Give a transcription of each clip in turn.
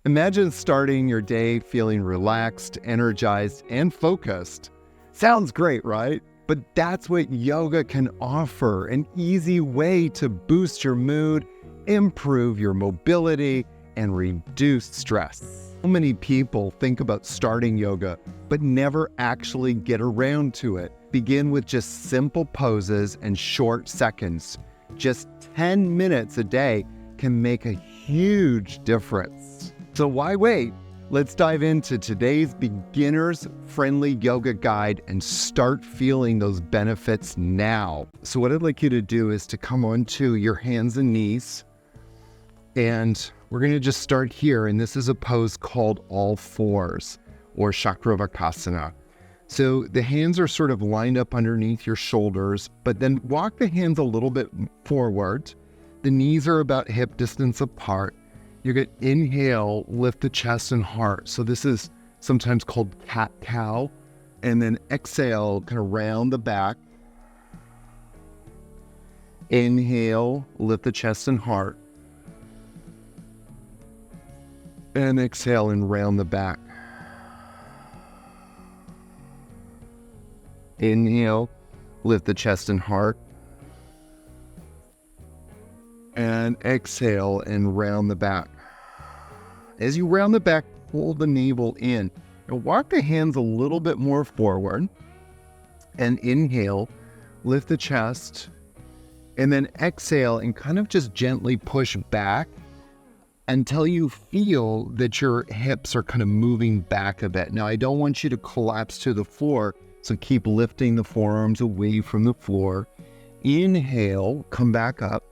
Imagine starting your day feeling relaxed, energized, and focused. Sounds great, right? But that's what yoga can offer, an easy way to boost your mood, improve your mobility, and reduce stress. So many people think about starting yoga, but never actually get around to it. Begin with just simple poses and short seconds. Just 10 minutes a day can make a huge difference. So why wait? Let's dive into today's beginners-friendly yoga guide and start feeling those benefits now. So what I'd like you to do is to come onto your hands and knees, and we're going to just start here. And this is a pose called all fours or Chakravakasana. So the hands are sort of lined up underneath your shoulders, but then walk the hands a little bit forward. The knees are about hip distance apart. You're going to inhale, lift the chest and heart. So this is sometimes called cat-cow. And then exhale, kind of round the back. Inhale, lift the chest and heart. And exhale and round the back. Inhale, lift the chest and heart. And exhale and round the back. As you round the back, pull the navel in. And walk the hands a little bit more forward. And inhale, lift the chest. And then exhale and kind of just gently push back until you feel that your hips are kind of moving back a bit. Now, I don't want you to collapse to the floor, so keep lifting the forearms away from the floor. Inhale, come back up.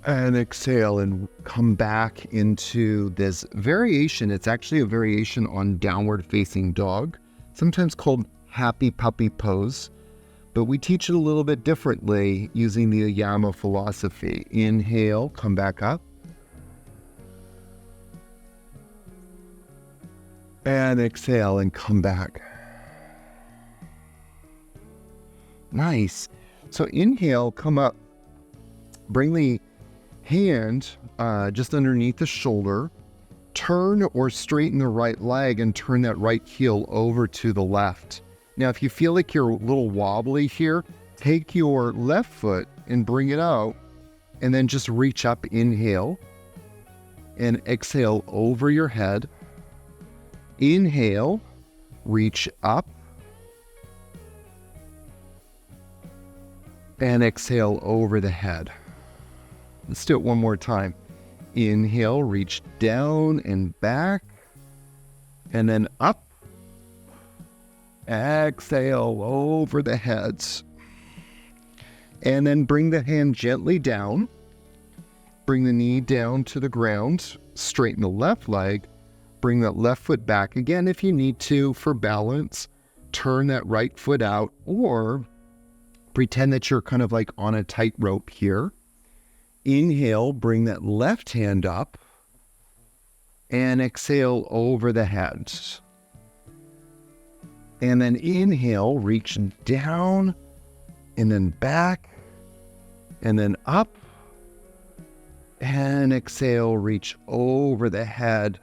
And exhale and come back into this variation. It's actually a variation on downward facing dog, sometimes called happy puppy pose, but we teach it a little bit differently using the AYAMA philosophy. Inhale, come back up. And exhale and come back. Nice. So inhale, come up. Bring the hand just underneath the shoulder. Turn or straighten the right leg and turn that right heel over to the left. Now, if you feel like you're a little wobbly here, take your left foot and bring it out, and then just reach up, inhale, and exhale over your head. Inhale, reach up, and exhale over the head. Let's do it one more time. Inhale, reach down and back, and then up. Exhale over the heads. And then bring the hand gently down. Bring the knee down to the ground. Straighten the left leg. Bring that left foot back again if you need to for balance. Turn that right foot out, or pretend that you're kind of like on a tightrope here. Inhale, bring that left hand up, and exhale over the head. And then inhale, reach down, and then back, and then up, and exhale, reach over the head,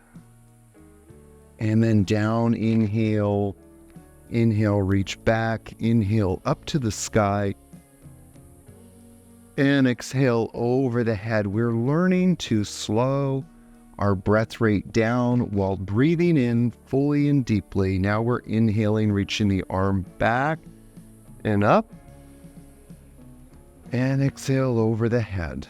and then down, inhale, reach back, inhale up to the sky, and exhale over the head. We're learning to slow our breath rate down while breathing in fully and deeply. Now we're inhaling, reaching the arm back and up, and exhale over the head.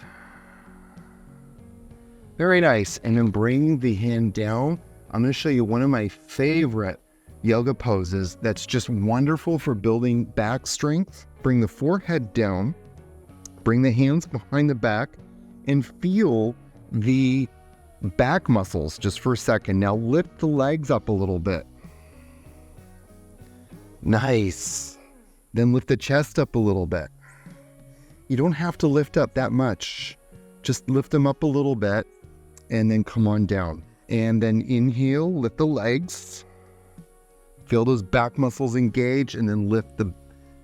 Very nice. And then bring the hand down. I'm going to show you one of my favorite yoga poses that's just wonderful for building back strength. Bring the forehead down. Bring the hands behind the back and feel the back muscles just for a second. Now lift the legs up a little bit. Nice. Then lift the chest up a little bit. You don't have to lift up that much. Just lift them up a little bit and then come on down. And then inhale, lift the legs. Feel those back muscles engage, and then lift the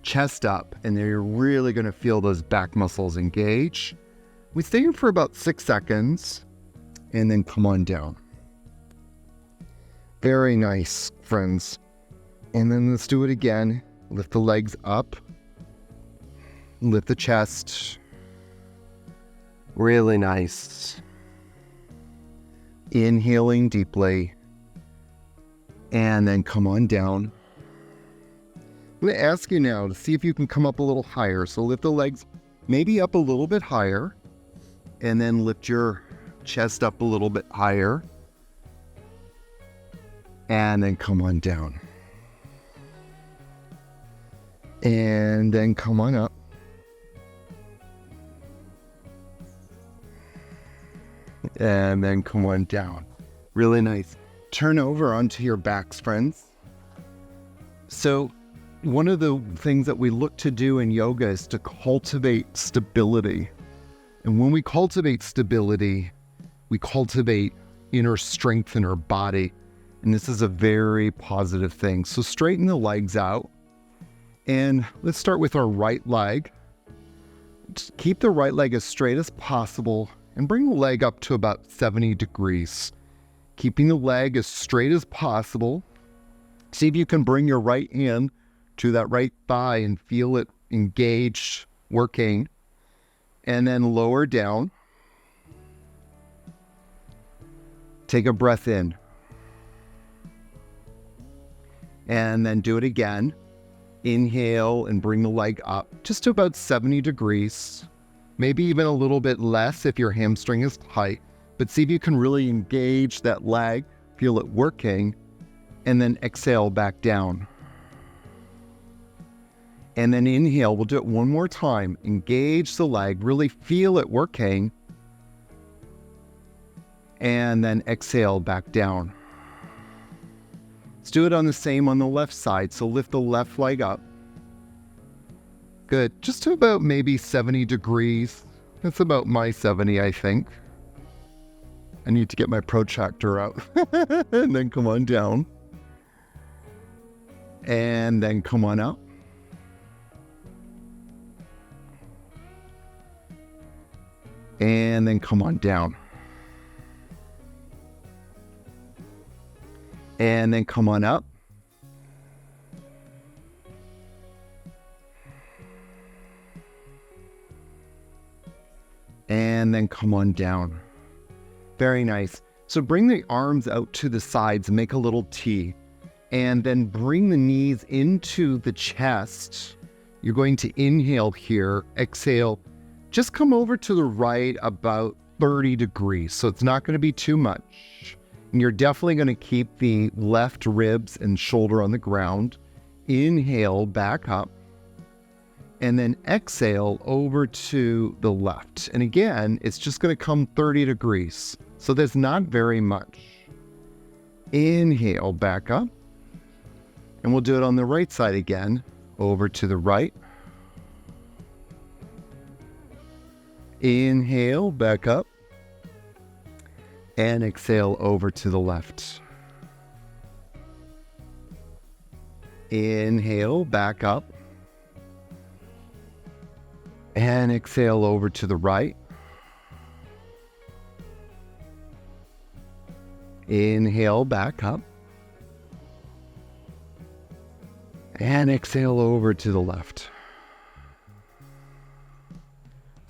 chest up, and then you're really going to feel those back muscles engage. We stay here for about 6 seconds and then come on down. Very nice, friends. And then let's do it again. Lift the legs up. Lift the chest. Really nice. Inhaling deeply. And then come on down. I'm going to ask you now to see if you can come up a little higher. So lift the legs maybe up a little bit higher. And then lift your chest up a little bit higher. And then come on down. And then come on up. And then come on down. Really nice. Turn over onto your backs, friends. So one of the things that we look to do in yoga is to cultivate stability. And when we cultivate stability, we cultivate inner strength in our body. And this is a very positive thing. So straighten the legs out. And let's start with our right leg. Just keep the right leg as straight as possible and bring the leg up to about 70 degrees. Keeping the leg as straight as possible. See if you can bring your right hand to that right thigh and feel it engaged, working. And then lower down. Take a breath in. And then do it again. Inhale and bring the leg up just to about 70 degrees. Maybe even a little bit less if your hamstring is tight. But see if you can really engage that leg, feel it working, and then exhale back down. And then inhale, we'll do it one more time. Engage the leg, really feel it working, and then exhale back down. Let's do it on the left side. So lift the left leg up. Good. Just to about maybe 70 degrees. That's about my 70, I think. I need to get my protractor out. And then come on down. And then come on up. And then come on down. And then come on up. And then come on down. Very nice. So bring the arms out to the sides, make a little T. And then bring the knees into the chest. You're going to inhale here, exhale. Just come over to the right about 30 degrees. So it's not going to be too much. And you're definitely going to keep the left ribs and shoulder on the ground. Inhale back up. And then exhale over to the left. And again, it's just going to come 30 degrees. So there's not very much. Inhale back up. And we'll do it on the right side again. Over to the right. Inhale back up. And exhale over to the left. Inhale back up. And exhale over to the right. Inhale back up. And exhale over to the left.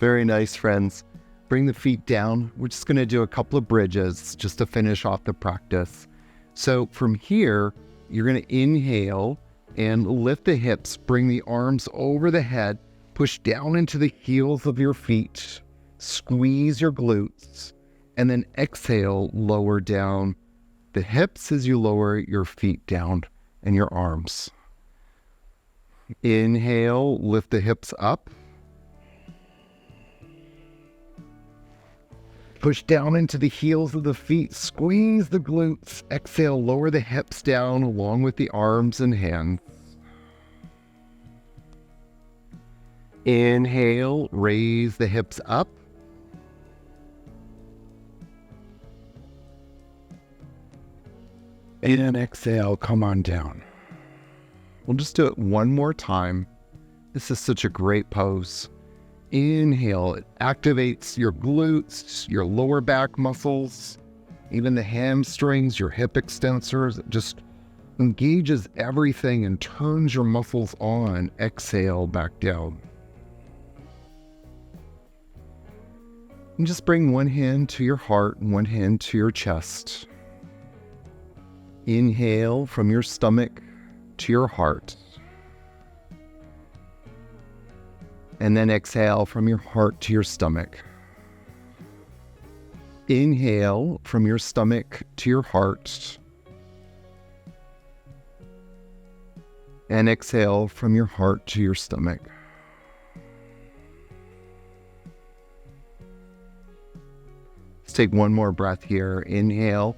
Very nice, friends. Bring the feet down. We're just going to do a couple of bridges just to finish off the practice. So from here, you're going to inhale and lift the hips. Bring the arms over the head. Push down into the heels of your feet. Squeeze your glutes. And then exhale, lower down the hips as you lower your feet down and your arms. Inhale, lift the hips up. Push down into the heels of the feet. Squeeze the glutes. Exhale, lower the hips down along with the arms and hands. Inhale, raise the hips up. And exhale, come on down. We'll just do it one more time. This is such a great pose. Inhale, it activates your glutes, your lower back muscles, even the hamstrings, your hip extensors. It just engages everything and turns your muscles on. Exhale, back down. And just bring one hand to your heart and one hand to your chest. Inhale from your stomach to your heart. And then exhale from your heart to your stomach. Inhale from your stomach to your heart. And exhale from your heart to your stomach. Let's take one more breath here. Inhale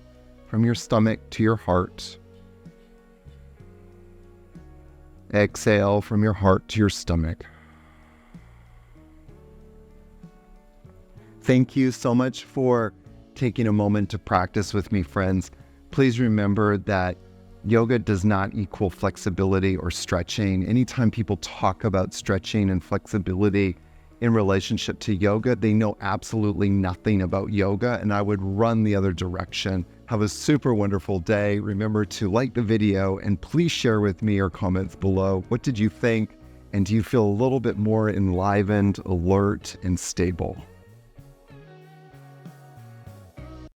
from your stomach to your heart. Exhale from your heart to your stomach. Thank you so much for taking a moment to practice with me, friends. Please remember that yoga does not equal flexibility or stretching. Anytime people talk about stretching and flexibility in relationship to yoga, they know absolutely nothing about yoga, and I would run the other direction. Have a super wonderful day. Remember to like the video and please share with me your comments below. What did you think? And do you feel a little bit more enlivened, alert, and stable?